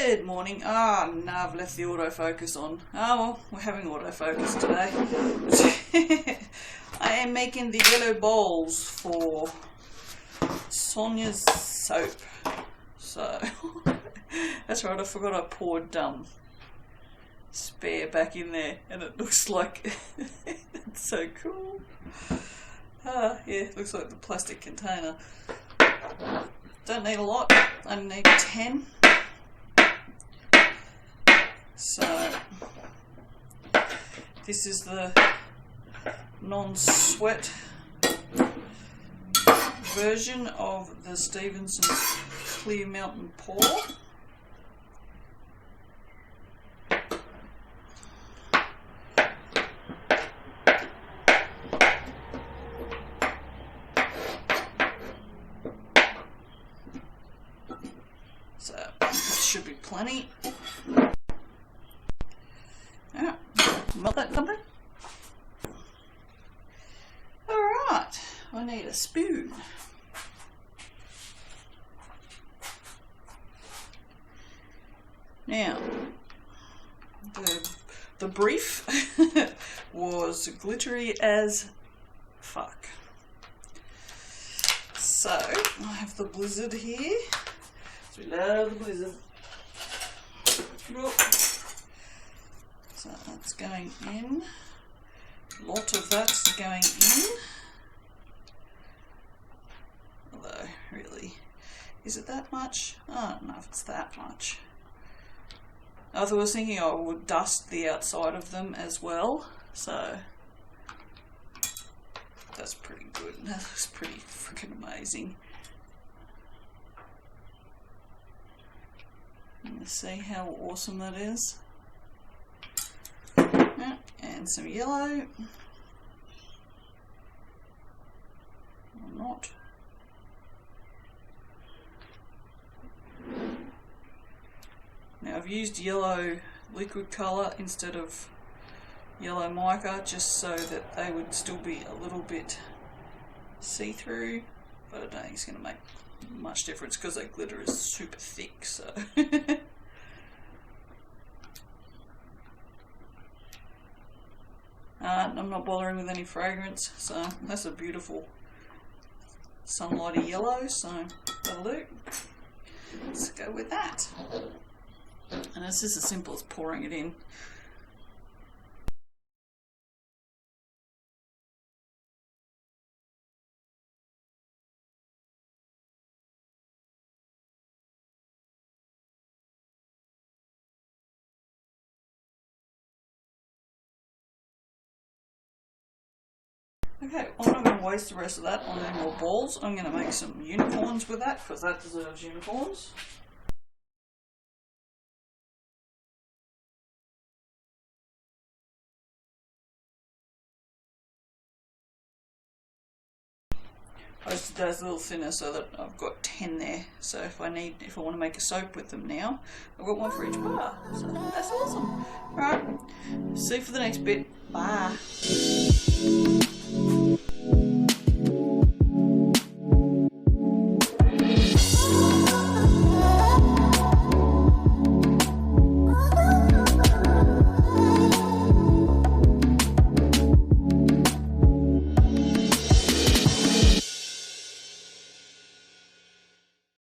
Good morning. Ah, no, I've left the autofocus on. Oh well, we're having autofocus today. I am making the yellow bowls for Sonya's soap. So, that's right, I forgot I poured spare back in there and it looks like, it's so cool. Yeah, it looks like the plastic container. Don't need a lot, I only need 10. So, this is the non-sweat version of the Stevenson's Clear Mountain Pour. So, this should be plenty. Yeah, melt that something. Alright, I need a spoon. Now, the brief was glittery as fuck. So, I have the Blizzard here. So we love the Blizzard. So that's going in. A lot of that's going in. Although, really, is it that much? I don't know if it's that much. I was thinking I would dust the outside of them as well, so that's pretty good. That looks pretty freaking amazing. Let's see how awesome that is. And some yellow. Or not. Now I've used yellow liquid colour instead of yellow mica just so that they would still be a little bit see-through, but I don't think it's going to make much difference because that glitter is super thick, so I'm not bothering with any fragrance, so that's a beautiful sunlighty yellow, so that'll do. Let's go with that. And it's just as simple as pouring it in. Okay, I'm not going to waste the rest of that on any more balls. I'm going to make some unicorns with that because that deserves unicorns. I just did those a little thinner so that I've got 10 there. So if I want to make a soap with them now, I've got one for each bar. So that's awesome. Alright, see you for the next bit. Bye.